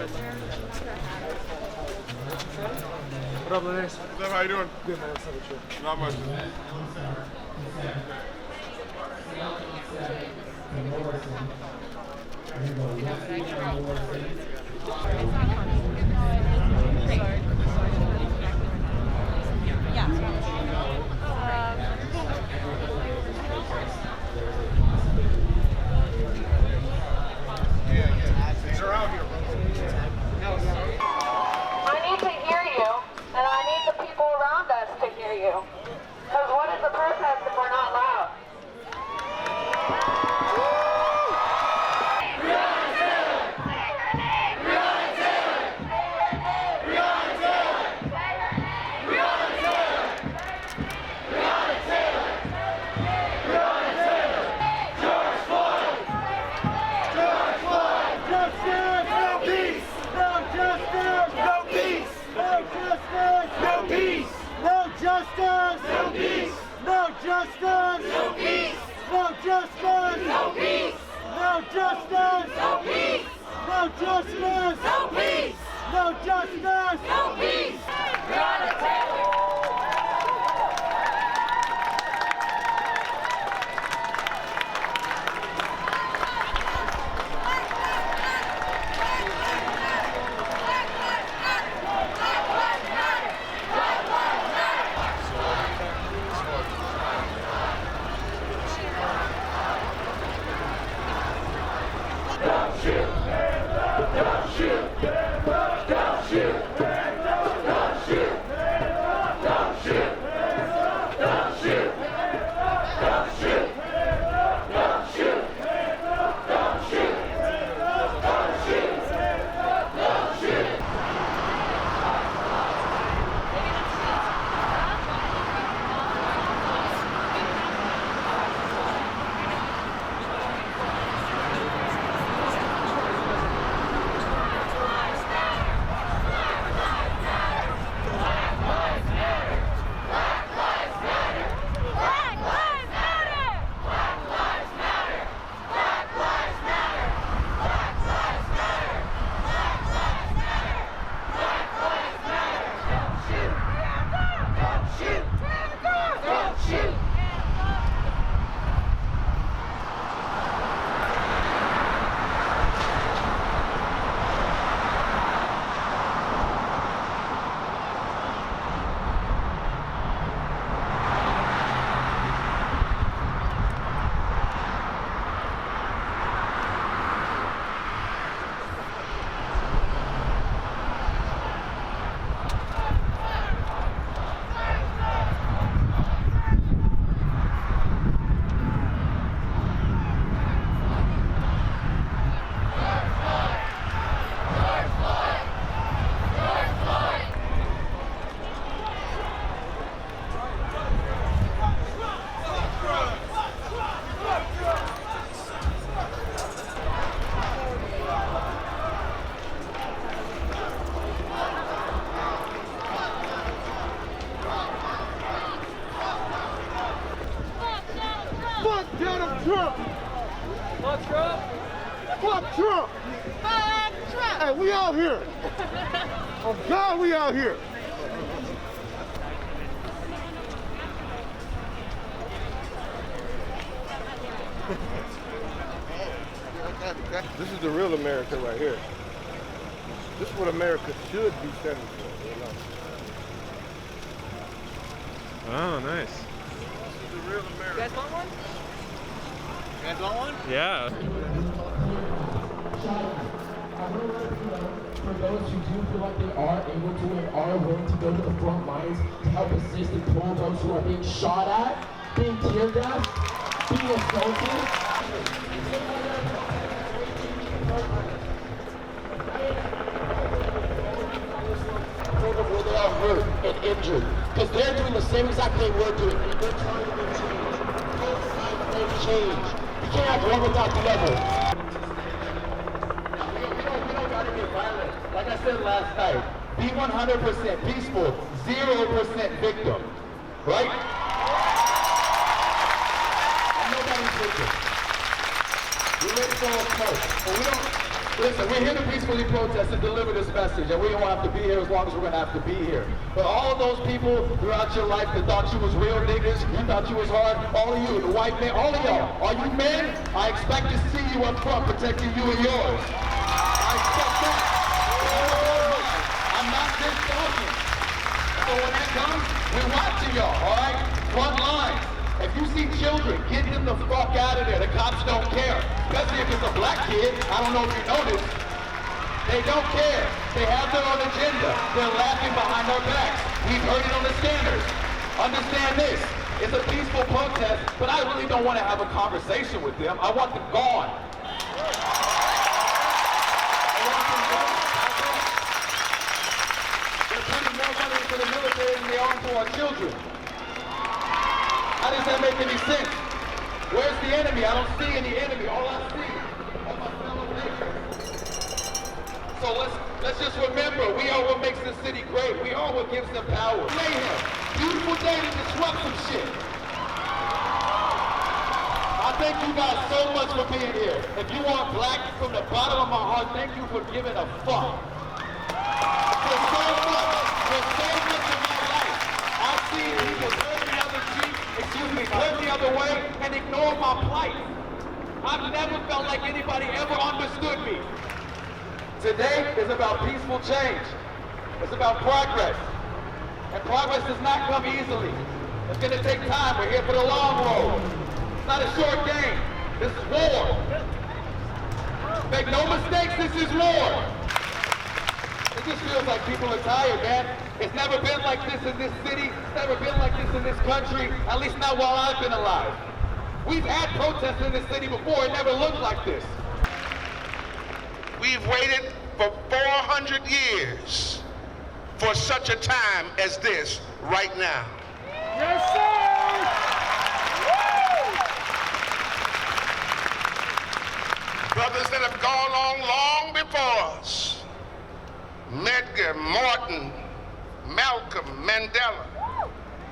What up, Lennox? What's up? How you doing? Good, man. What's up with you? Not much. I need to hear you, and I need the people around us to hear you. Because what is a protest if we're not loud? Fuck Trump! Fuck Trump! Hey, we out here! Oh God, we out here! This is the real America right here. This is what America should be standing for. You know? Oh, nice. This is the real America. You guys want one? You guys want one? Yeah. For those who do feel like they are able to and are willing to go to the front lines to help assist and pull those who are being shot at, being tear gassed, being assaulted. Where they are hurt and injured, because they're doing the same exact thing we're doing. They're trying to make change. Both sides make change. You can't have one without the other. We don't gotta get violent. Like I said last night, be 100% peaceful, 0% victim, right? And nobody's victim. We're ready for a smoke, but we don't. Listen, we're here to peacefully protest and deliver this message, and we don't have to be here as long as we're going to have to be here. But all of those people throughout your life that thought you was real niggas, you thought you was hard, all of you, the white men, all of y'all, are you men? I expect to see you up front protecting you and yours. I expect that. I'm not just talking. So when that comes, we're watching y'all, all right? Front lines. If you see children, get them the fuck out of there. The cops don't care. Especially if it's a black kid. I don't know if you noticed. They don't care. They have their own agenda. They're laughing behind our backs. We've heard it on the scanners. Understand this. It's a peaceful protest, but I really don't want to have a conversation with them. I want them gone. They're putting more money into the military than they are into our children. How does that make any sense? Where's the enemy? I don't see any enemy. All I see are my fellow niggas. So let's just remember, we are what makes this city great. We are what gives them power. Mayhem. Beautiful day to disrupt some shit. I thank you guys so much for being here. If you are black, from the bottom of my heart, thank you for giving a fuck. For so much of my life, I've seen people turn the other cheek, turn the other way, and ignore my plight. I've never felt like anybody ever understood me. Today is about peaceful change. It's about progress. And progress does not come easily. It's going to take time. We're here for the long road. It's not a short game. This is war. Make no mistakes, this is war. It just feels like people are tired, man. It's never been like this in this city. It's never been like this in this country, at least not while I've been alive. We've had protests in this city before. It never looked like this. We've waited for 400 years for such a time as this right now. Yes, sir! Brothers that have gone on long before us, Medgar, Martin, Malcolm, Mandela,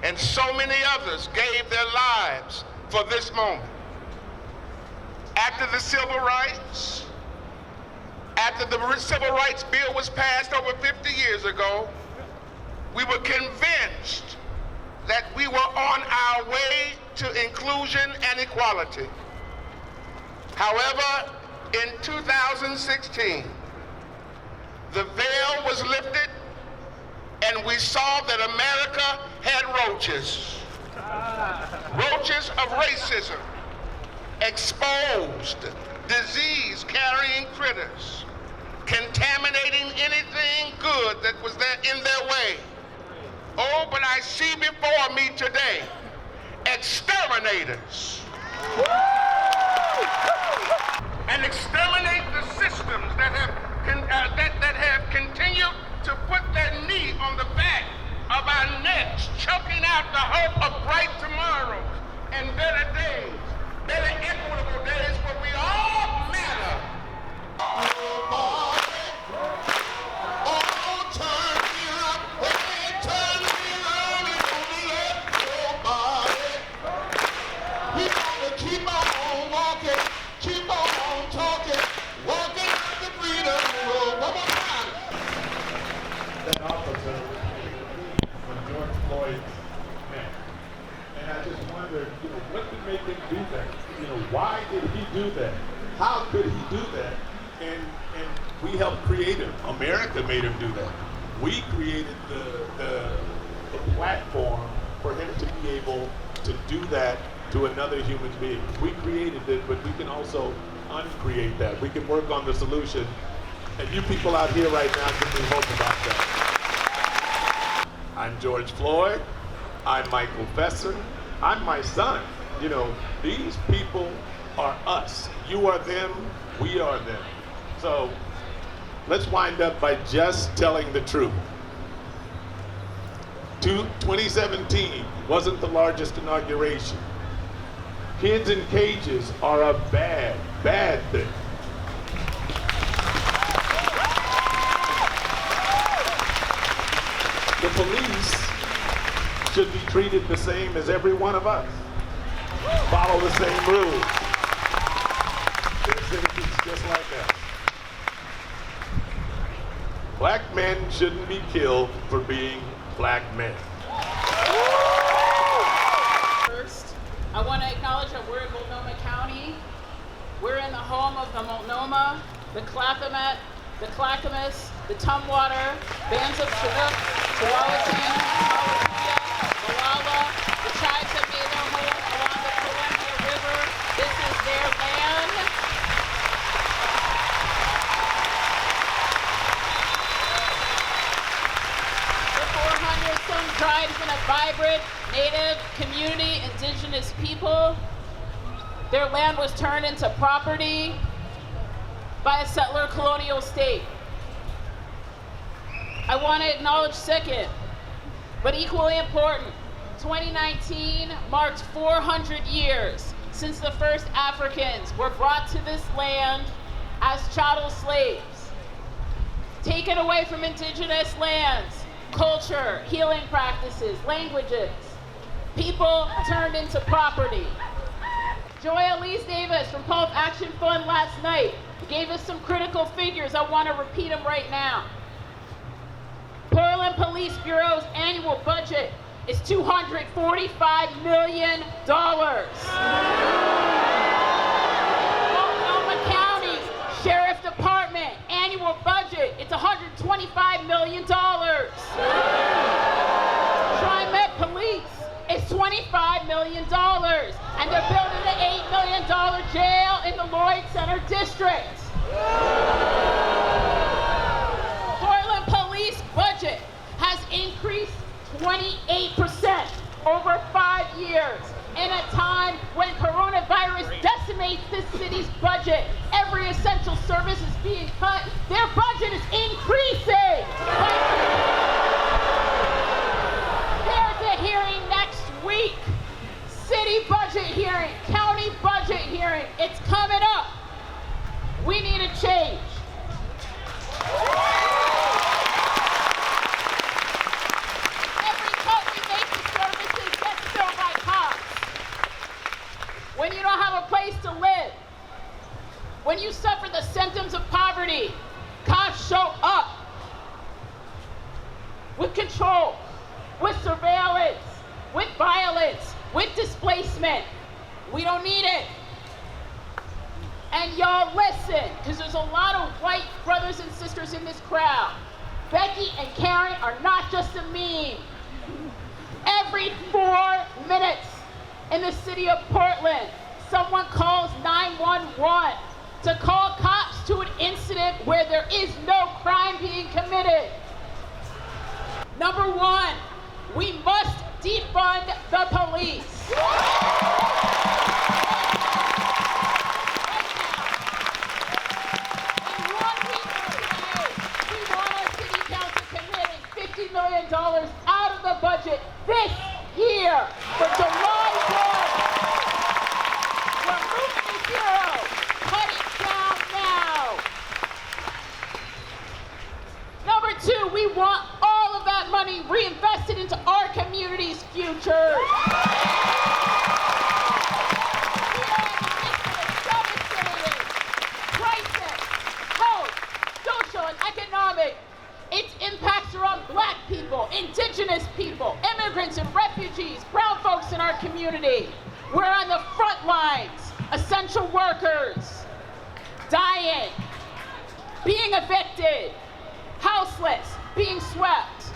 and so many others gave their lives for this moment. After the civil rights, after the Civil Rights Bill was passed over 50 years ago, we were convinced that we were on our way to inclusion and equality. However, in 2016, the veil was lifted and we saw that America had roaches. Roaches of racism, exposed, disease-carrying critters, contaminating anything good that was there in their way. Oh, but I see before me today exterminators. And exterminate the systems that have continued to put their knee on the back of our necks, choking out the hope of bright tomorrows and better days, better equitable days where we all matter. George Floyd met. And I just wondered, what could make him do that? Why did he do that? How could he do that? And we helped create him. America made him do that. We created the platform for him to be able to do that to another human being. We created it, but we can also uncreate that. We can work on the solution. And you people out here right now can be hope about that. I'm George Floyd. I'm Michael Fesser. I'm my son. These people are us. You are them. We are them. So let's wind up by just telling the truth. 2017 wasn't the largest inauguration. Kids in cages are a bad, bad thing. The police should be treated the same as every one of us. Follow the same rules. They're citizens just like us. Black men shouldn't be killed for being black men. First, I want to acknowledge that we're in Multnomah County. We're in the home of the Multnomah, the Clackamas, the Tumwater, bands of Chinook, Tualatin, Malala, the tribes that made their home along the Columbia River. This is their land. The 400-some tribes in a vibrant Native community, indigenous people. Their land was turned into property by a settler colonial state. I want to acknowledge second, but equally important, 2019 marked 400 years since the first Africans were brought to this land as chattel slaves, taken away from indigenous lands, culture, healing practices, languages, people turned into property. Joy Elise Davis from Pulp Action Fund last night gave us some critical figures. I want to repeat them right now. Portland Police Bureau's annual budget is $245 million. Multnomah County Sheriff Department annual budget, it's $125 million. TriMet Police is $25 million. And they're building an $8 million jail in the Lloyd Center District. Portland Police budget has increased 28% over 5 years. In a time when coronavirus decimates this city's budget, every essential service is being cut, their budget is increasing. There's a hearing next week. City budget hearing, county budget hearing, it's coming up. We need a change. Every cut we make to services gets filled by cops. When you don't have a place to live, when you suffer the symptoms of poverty, cops show up with control, with surveillance, with violence, with displacement. We don't need it. And y'all listen, because there's a lot of white brothers and sisters in this crowd. Becky and Karen are not just a meme. Every 4 minutes in the city of Portland, someone calls 911 to call cops to an incident where there is no crime being committed. Number one, we must defund the police. $50 million out of the budget this year for July 1. We're moving to zero. Cut it down now. Number two, we want all of that money reinvested into our community's future. We are in the midst of a devastating crisis, health, social, and economic. Its impacts are on Black people, indigenous people, immigrants and refugees, brown folks in our community. We're on the front lines, essential workers, dying, being evicted, houseless, being swept.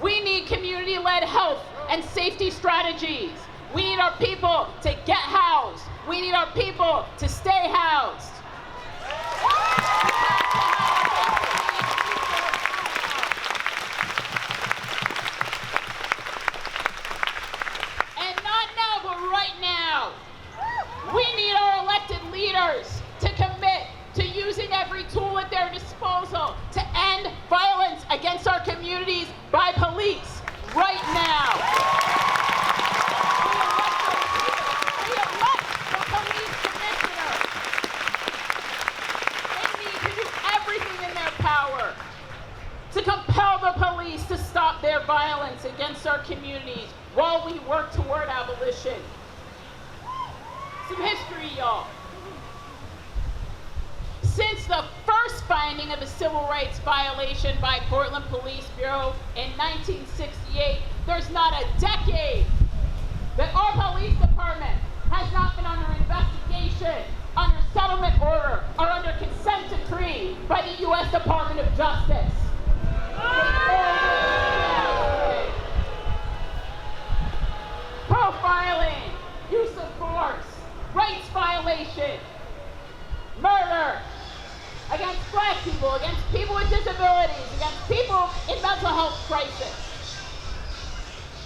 We need community-led health and safety strategies. We need our people to get housed. We need our people to stay housed. We need our elected leaders to commit to using every tool at their disposal to end violence against our communities by police right now. We elect the police commissioner. They need to do everything in their power to compel the police to stop their violence against our communities while we work toward abolition. Some history, y'all. Since the first finding of a civil rights violation by Portland Police Bureau in 1968. There's not a decade that our police department has not been under investigation, under settlement order, or under consent decree by the U.S. Department of Justice. Profiling, use of force, rights violation, murder against black people, against people with disabilities, against people in mental health crisis.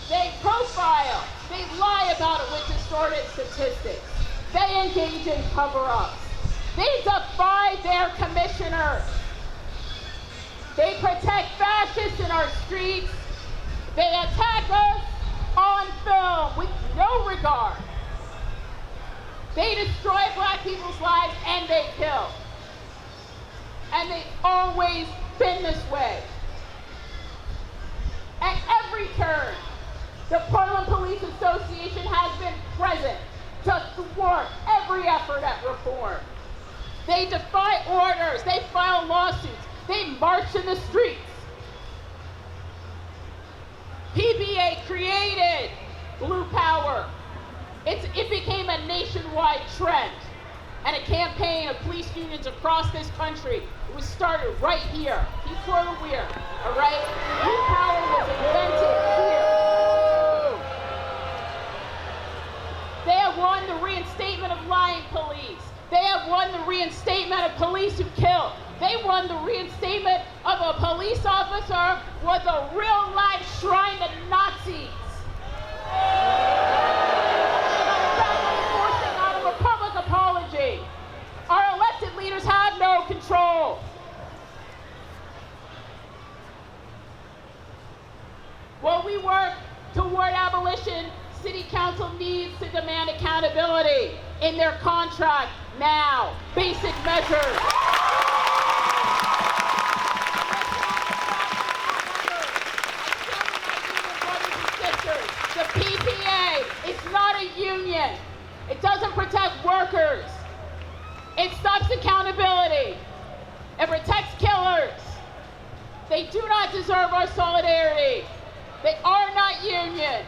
They profile, they lie about it with distorted statistics. They engage in cover-ups. They defy their commissioners. They protect fascists in our streets. They attack us on film with no regard. They destroy black people's lives and they kill. And they've always been this way. At every turn, the Portland Police Association has been present to thwart every effort at reform. They defy orders, they file lawsuits, they march in the streets. PBA created Blue Power. It became a nationwide trend and a campaign of police unions across this country. It was started right here. Keep Florida weird, all right? Blue Power was invented here. They have won the reinstatement of lying police. They have won the reinstatement of police who kill. They won the reinstatement of a police officer was a real-life shrine to Nazis. Forcing out of a public apology. Our elected leaders have no control. While we work toward abolition, City Council needs to demand accountability in their contract now. Basic measures. The PPA is not a union. It doesn't protect workers. It stops accountability. It protects killers. They do not deserve our solidarity. They are not union.